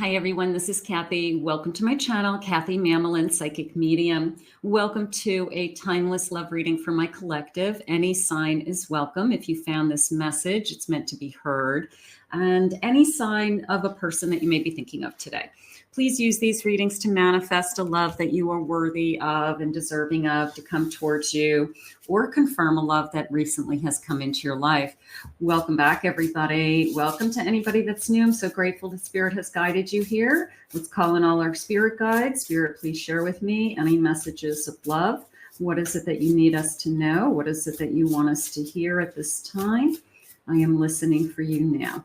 Hi everyone, this is Kathy. Welcome to my channel, Kathy Mamelin, Psychic Medium. Welcome to a timeless love reading for my collective. Any sign is welcome. If you found this message, it's meant to be heard. And any sign of a person that you may be thinking of today. Please use these readings to manifest a love that you are worthy of and deserving of to come towards you, or confirm a love that recently has come into your life. Welcome back, everybody. Welcome to anybody that's new. I'm so grateful that Spirit has guided you here. Let's call in all our spirit guides. Spirit, please share with me any messages of love. What is it that you need us to know? What is it that you want us to hear at this time? I am listening for you now.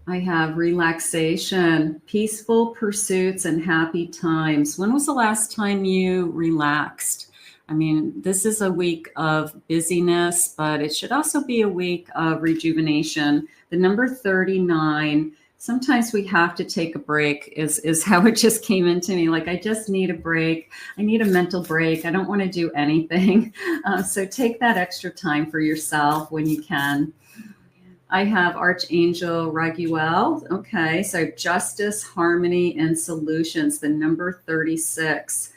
I have relaxation, peaceful pursuits, and happy times. When was the last time you relaxed? I mean, this is a week of busyness, but it should also be a week of rejuvenation. The number 39, sometimes we have to take a break is how it just came into me. Like, I just need a break. I need a mental break. I don't want to do anything. So take that extra time for yourself when you can. I have Archangel Raguel. Okay, so justice, harmony, and solutions, the number 36.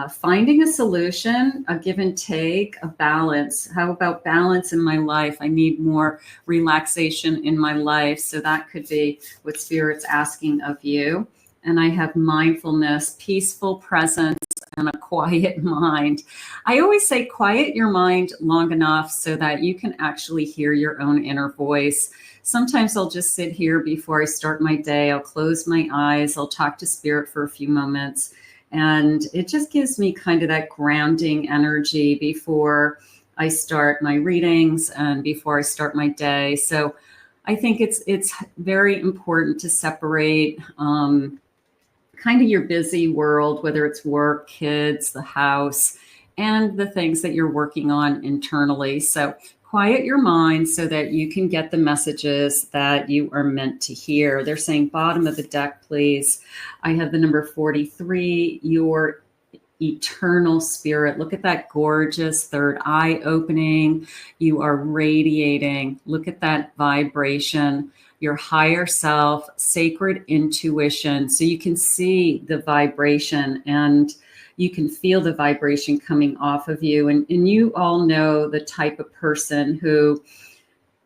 Finding a solution, a give and take, a balance. How about balance in my life? I need more relaxation in my life. So that could be what Spirit's asking of you. And I have mindfulness, peaceful presence, and a quiet mind. I always say quiet your mind long enough so that you can actually hear your own inner voice. Sometimes I'll just sit here before I start my day. I'll close my eyes. I'll talk to Spirit for a few moments. And it just gives me kind of that grounding energy before I start my readings and before I start my day. So I think it's very important to separate kind of your busy world, whether it's work, kids, the house, and the things that you're working on internally. So quiet your mind so that you can get the messages that you are meant to hear. They're saying bottom of the deck, please. I have the number 43, your eternal spirit. Look at that gorgeous third eye opening. You are radiating. Look at that vibration. Your higher self, sacred intuition. So you can see the vibration and you can feel the vibration coming off of you. And you all know the type of person who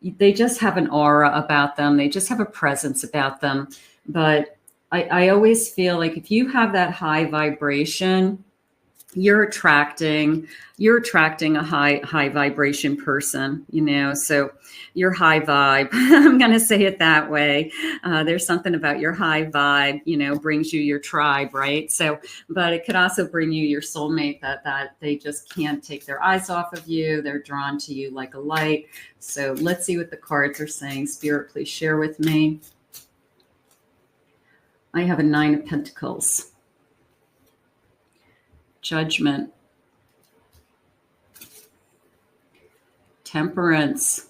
they just have an aura about them. They just have a presence about them. But I always feel like if you have that high vibration, you're attracting a high vibration person, you know, so your high vibe, I'm going to say it that way. There's something about your high vibe, you know, brings you your tribe, right? So, but it could also bring you your soulmate that they just can't take their eyes off of you. They're drawn to you like a light. So let's see what the cards are saying. Spirit, please share with me. I have a 9 of Pentacles. Judgment, temperance,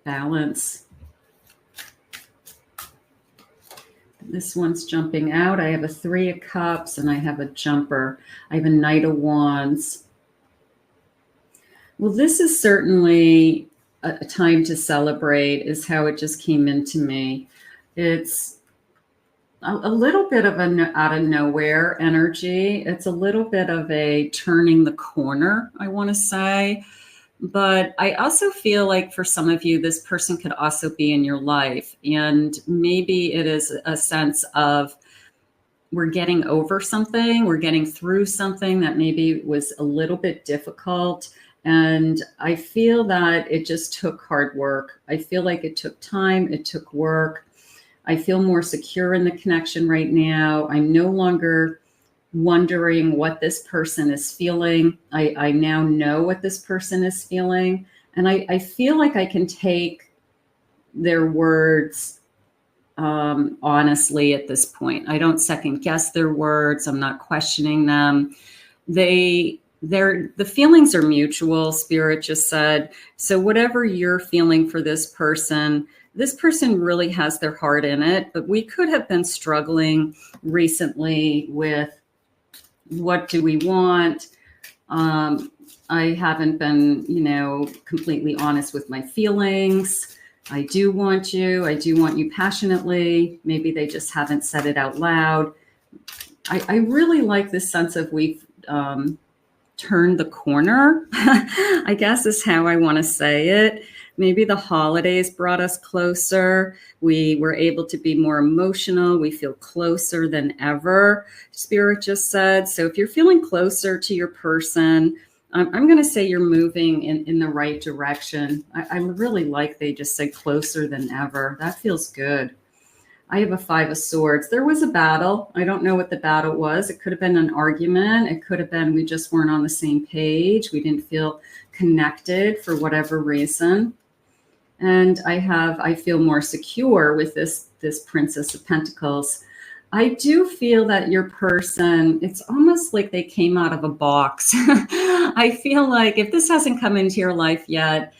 balance. This one's jumping out. I have a 3 of Cups and I have a jumper. I have a Knight of Wands. Well, this is certainly a time to celebrate, is how it just came into me. It's a little bit of an out of nowhere energy. It's a little bit of a turning the corner, I want to say. But I also feel like for some of you, this person could also be in your life. And maybe it is a sense of we're getting over something, we're getting through something that maybe was a little bit difficult. And I feel that it just took hard work. I feel like it took time, it took work. I feel more secure in the connection right now. I'm no longer wondering what this person is feeling. I now know what this person is feeling. And I feel like I can take their words honestly at this point. I don't second guess their words. I'm not questioning them. The feelings are mutual, Spirit just said. So whatever you're feeling for this person really has their heart in it, but we could have been struggling recently with what do we want? I haven't been, completely honest with my feelings. I do want you. I do want you passionately. Maybe they just haven't said it out loud. I really like this sense of we've turned the corner, I guess is how I want to say it. Maybe the holidays brought us closer. We were able to be more emotional. We feel closer than ever, Spirit just said. So if you're feeling closer to your person, I'm going to say you're moving in the right direction. I really like they just said closer than ever. That feels good. I have a 5 of Swords. There was a battle. I don't know what the battle was. It could have been an argument. It could have been we just weren't on the same page. We didn't feel connected for whatever reason. And I feel more secure with this Princess of Pentacles. I do feel that your person, it's almost like they came out of a box. I feel like if this hasn't come into your life yet,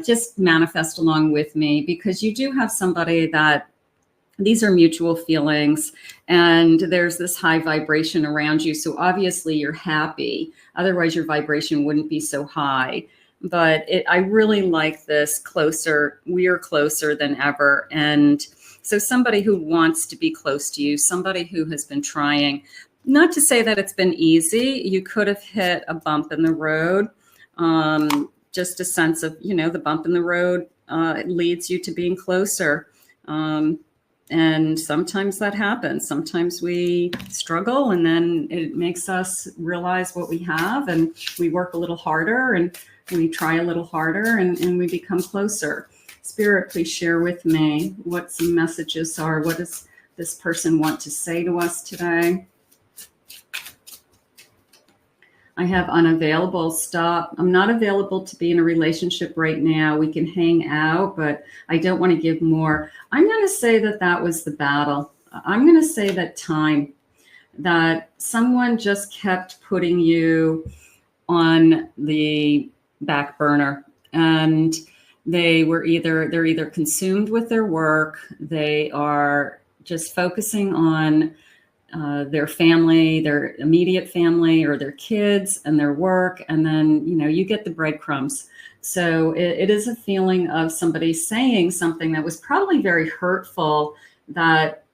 just manifest along with me, because you do have somebody that these are mutual feelings and there's this high vibration around you. So obviously you're happy. Otherwise your vibration wouldn't be so high. But I really like this closer. We are closer than ever. And so somebody who wants to be close to you, somebody who has been trying, not to say that it's been easy. You could have hit a bump in the road. Just a sense of, the bump in the road leads you to being closer. And sometimes that happens. Sometimes we struggle and then it makes us realize what we have and we work a little harder and we try a little harder and we become closer. Spirit, please share with me what some messages are. What does this person want to say to us today? I have unavailable. Stop. I'm not available to be in a relationship right now. We can hang out, but I don't want to give more. I'm going to say that was the battle. I'm going to say that someone just kept putting you on the back burner, and they're either consumed with their work. They are just focusing on their family, their immediate family, or their kids and their work. And then, you get the breadcrumbs. So it is a feeling of somebody saying something that was probably very hurtful, that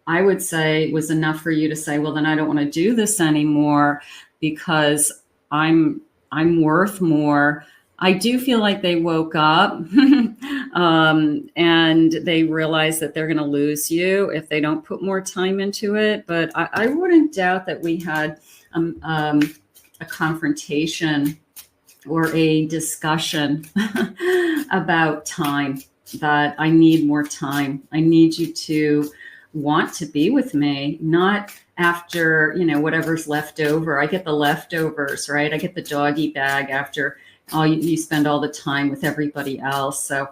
I would say was enough for you to say, well, then I don't want to do this anymore because I'm worth more. I do feel like they woke up and they realize that they're going to lose you if they don't put more time into it. But I wouldn't doubt that we had a confrontation or a discussion about time, that I need more time. I need you to want to be with me, not after, whatever's left over. I get the leftovers, right? I get the doggy bag after you spend all the time with everybody else. So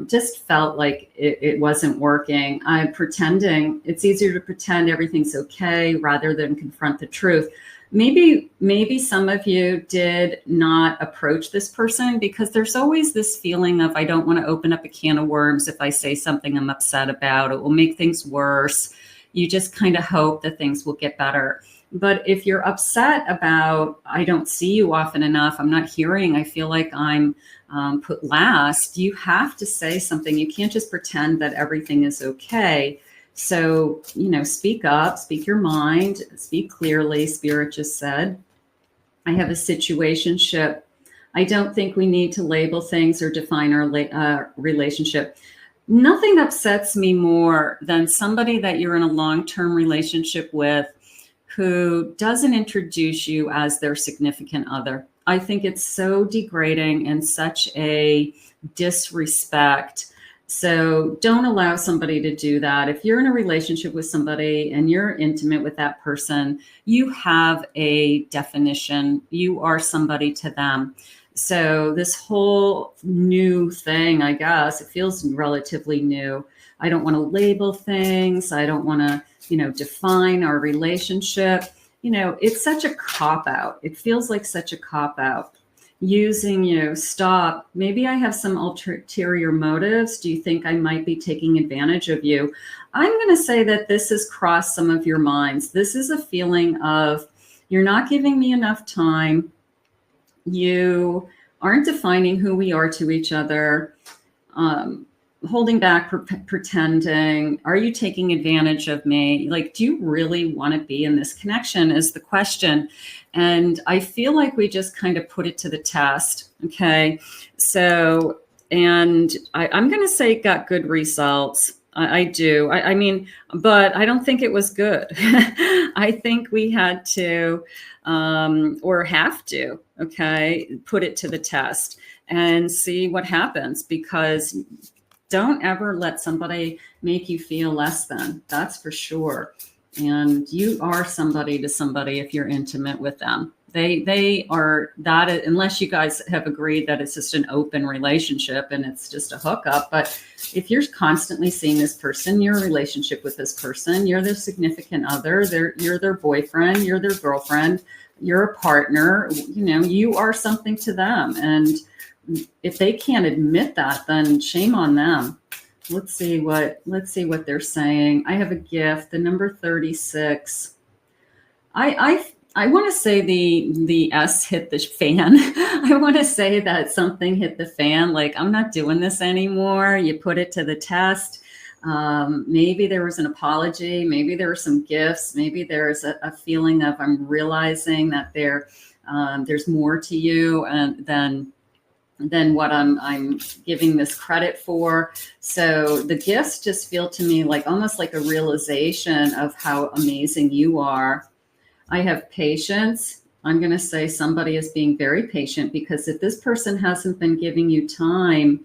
just felt like it wasn't working. I'm pretending. It's easier to pretend everything's okay rather than confront the truth. Maybe some of you did not approach this person because there's always this feeling of, I don't want to open up a can of worms. If I say something I'm upset about, it will make things worse. You just kind of hope that things will get better. But if you're upset about, I don't see you often enough, I'm not hearing, I feel like I'm put last, you have to say something. You can't just pretend that everything is okay. So, speak up, speak your mind, speak clearly. Spirit just said, I have a situationship. I don't think we need to label things or define our relationship. Nothing upsets me more than somebody that you're in a long-term relationship with who doesn't introduce you as their significant other. I think it's so degrading and such a disrespect. So don't allow somebody to do that. If you're in a relationship with somebody and you're intimate with that person, you have a definition. You are somebody to them. So this whole new thing, I guess, it feels relatively new. I don't want to label things. I don't want to, define our relationship. It's such a cop-out. It feels like such a cop-out. Using you, stop. Maybe I have some ulterior motives. Do you think I might be taking advantage of you? I'm going to say that this has crossed some of your minds. This is a feeling of, you're not giving me enough time. You aren't defining who we are to each other. holding back, pretending? Are you taking advantage of me? Like, do you really want to be in this connection is the question. And I feel like we just kind of put it to the test. Okay. So, and I'm going to say it got good results. I do. I mean, but I don't think it was good. I think we had to, or have to, okay, put it to the test and see what happens, because don't ever let somebody make you feel less than. That's for sure. And you are somebody to somebody if you're intimate with them. They are that, unless you guys have agreed that it's just an open relationship and it's just a hookup. But if you're constantly seeing this person, you're in a relationship with this person, you're their significant other, you're their boyfriend, you're their girlfriend, you're a partner, you know, you are something to them. And if they can't admit that, then shame on them. Let's see what they're saying. I have a gift, the number 36. I want to say the S hit the fan. I want to say that something hit the fan. Like, I'm not doing this anymore. You put it to the test. Maybe there was an apology. Maybe there were some gifts. Maybe there's a feeling of, I'm realizing that there's more to you than what I'm giving this credit for. So the gifts just feel to me like almost like a realization of how amazing you are. I have patience. I'm going to say somebody is being very patient, because if this person hasn't been giving you time,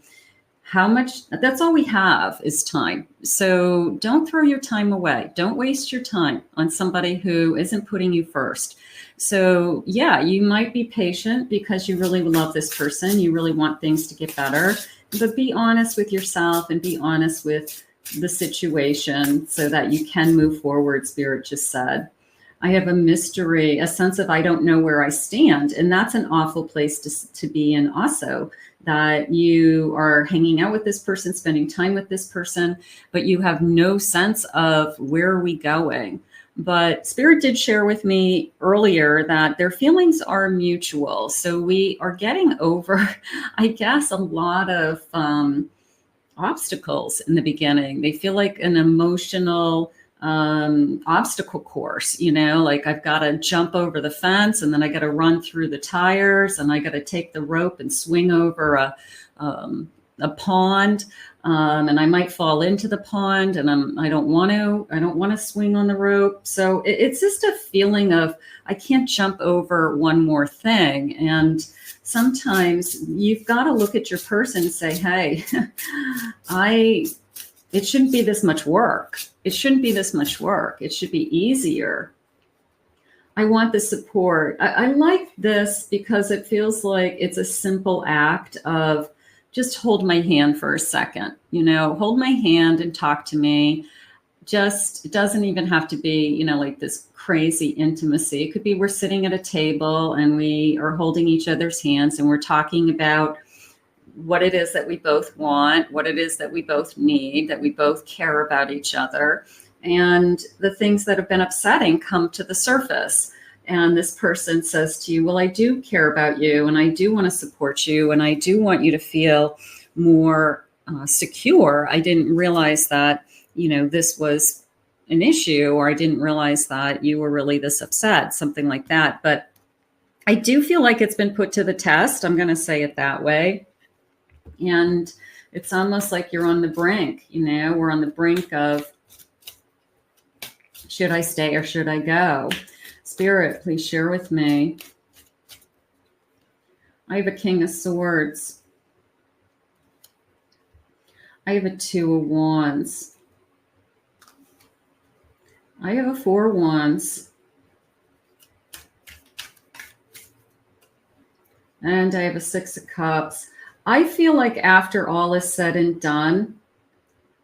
that's all we have is time. So don't throw your time away. Don't waste your time on somebody who isn't putting you first. So yeah, you might be patient because you really love this person. You really want things to get better, but be honest with yourself and be honest with the situation so that you can move forward. Spirit just said, I have a mystery, a sense of I don't know where I stand. And that's an awful place to be in also, that you are hanging out with this person, spending time with this person, but you have no sense of where are we going. But Spirit did share with me earlier that their feelings are mutual. So we are getting over, I guess, a lot of obstacles in the beginning. They feel like an emotional obstacle course, you know, like I've got to jump over the fence, and then I got to run through the tires, and I got to take the rope and swing over a pond, and I might fall into the pond, and I don't want to swing on the rope. So it's just a feeling of I can't jump over one more thing. And sometimes you've got to look at your person and say, hey, it shouldn't be this much work. It shouldn't be this much work. It should be easier. I want the support. I like this because it feels like it's a simple act of just hold my hand for a second, you know, hold my hand and talk to me. It doesn't even have to be, you know, like this crazy intimacy. It could be we're sitting at a table and we are holding each other's hands and we're talking about what it is that we both want, what it is that we both need, that we both care about each other. And the things that have been upsetting come to the surface. And this person says to you, well, I do care about you, and I do want to support you, and I do want you to feel more secure. I didn't realize that, you know, this was an issue, or I didn't realize that you were really this upset, something like that. But I do feel like it's been put to the test. I'm going to say it that way. And it's almost like you're on the brink, you know, we're on the brink of, should I stay or should I go? Spirit, please share with me. I have a King of Swords. I have a Two of Wands. I have a Four of Wands. And I have a Six of Cups. I feel like after all is said and done,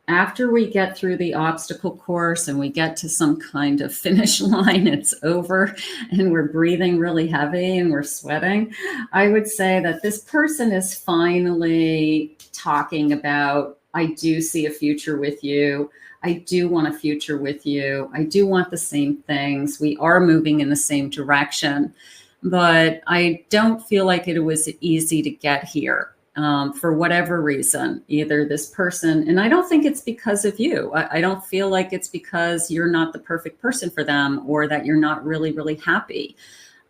after we get through the obstacle course and we get to some kind of finish line, it's over and we're breathing really heavy and we're sweating, I would say that this person is finally talking about, I do see a future with you. I do want a future with you. I do want the same things. We are moving in the same direction, but I don't feel like it was easy to get here. for whatever reason, either this person, and I don't think it's because of you. I don't feel like it's because you're not the perfect person for them or that you're not really, really happy.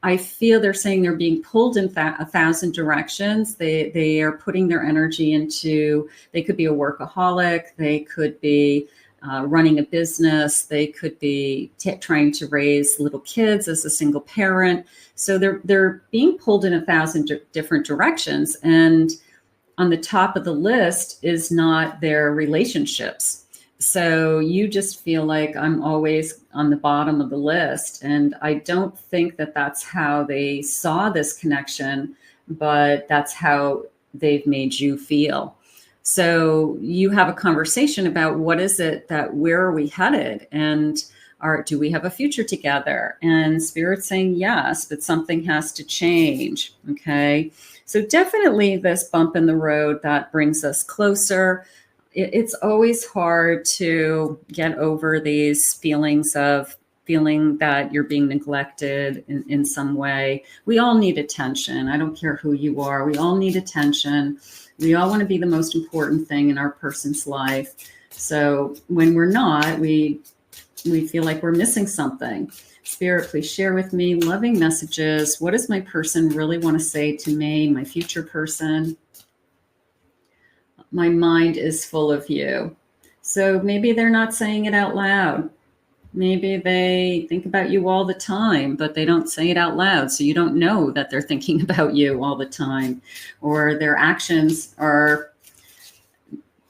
I feel they're saying they're being pulled in 1,000 directions. They are putting their energy into, they could be a workaholic, they could be running a business, they could be trying to raise little kids as a single parent. So they're being pulled in 1,000 different directions. And on the top of the list is not their relationships. So you just feel like I'm always on the bottom of the list. And I don't think that that's how they saw this connection, but that's how they've made you feel. So you have a conversation about what is it that, where are we headed? And do we have a future together? And Spirit's saying yes, but something has to change. Okay. So definitely this bump in the road that brings us closer. It's always hard to get over these feelings of feeling that you're being neglected in some way. We all need attention. I don't care who you are. We all need attention. We all want to be the most important thing in our person's life. So when we're not, we feel like we're missing something. Spirit, please share with me loving messages. What does my person really want to say to me, my future person? My mind is full of you. So maybe they're not saying it out loud. Maybe they think about you all the time, but they don't say it out loud. So you don't know that they're thinking about you all the time. Or their actions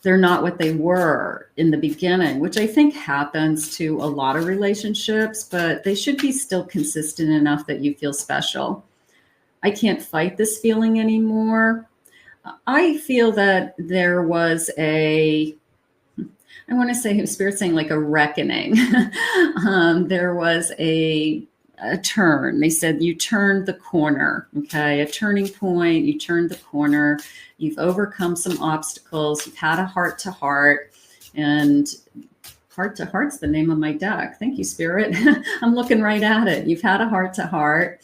they're not what they were in the beginning, which I think happens to a lot of relationships, but they should be still consistent enough that you feel special. I can't fight this feeling anymore. I feel that there was I want to say, Spirit's saying like a reckoning. There was a turn. They said you turned the corner, okay? A turning point, you turned the corner. You've overcome some obstacles. You've had a heart-to-heart, and heart-to-heart's the name of my deck. Thank you, Spirit. I'm looking right at it. You've had a heart-to-heart.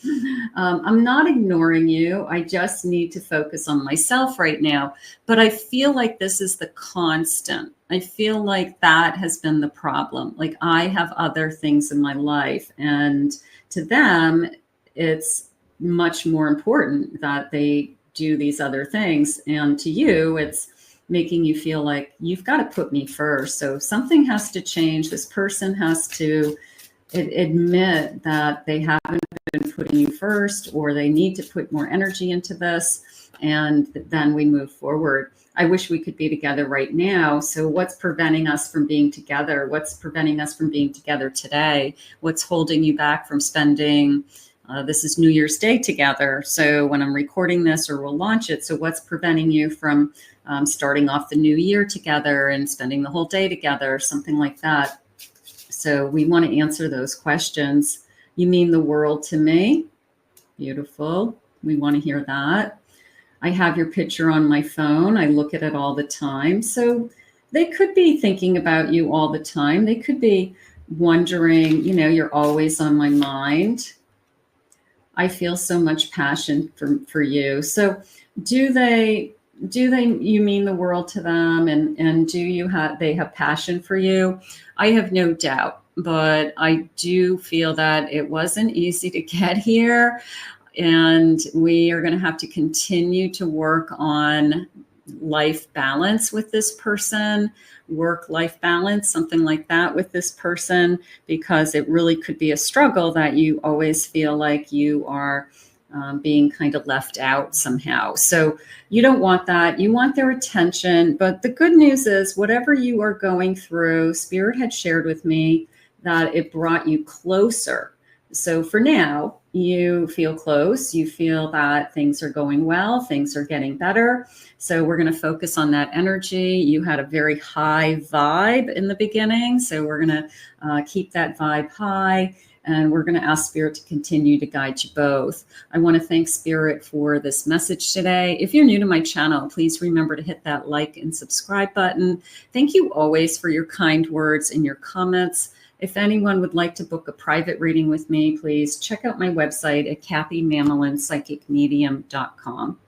I'm not ignoring you. I just need to focus on myself right now. But I feel like this is the constant. I feel like that has been the problem. Like I have other things in my life, and to them, it's much more important that they do these other things. And to you, it's making you feel like you've got to put me first. So something has to change. This person has to admit that they haven't been putting you first, or they need to put more energy into this. And then we move forward. I wish we could be together right now. So what's preventing us from being together? What's preventing us from being together today? What's holding you back from spending, this is New Year's Day together. So when I'm recording this, or we'll launch it. So what's preventing you from starting off the new year together and spending the whole day together, something like that. So we want to answer those questions. You mean the world to me? Beautiful. We want to hear that. I have your picture on my phone. I look at it all the time. So they could be thinking about you all the time. They could be wondering, you're always on my mind. I feel so much passion for you. So do they, you mean the world to them? And they have passion for you? I have no doubt, but I do feel that it wasn't easy to get here. And we are going to have to continue to work on life balance with this person, work-life balance, something like that with this person, because it really could be a struggle that you always feel like you are being kind of left out somehow. So you don't want that. You want their attention. But the good news is whatever you are going through, Spirit had shared with me that it brought you closer. So for now, you feel close. You feel that things are going well. Things are getting better. So we're going to focus on that energy. You had a very high vibe in the beginning. So we're going to keep that vibe high. And we're going to ask Spirit to continue to guide you both. I want to thank Spirit for this message today. If you're new to my channel, please remember to hit that like and subscribe button. Thank you always for your kind words and your comments. If anyone would like to book a private reading with me, please check out my website at KathyMamolinsPsychicMedium.com.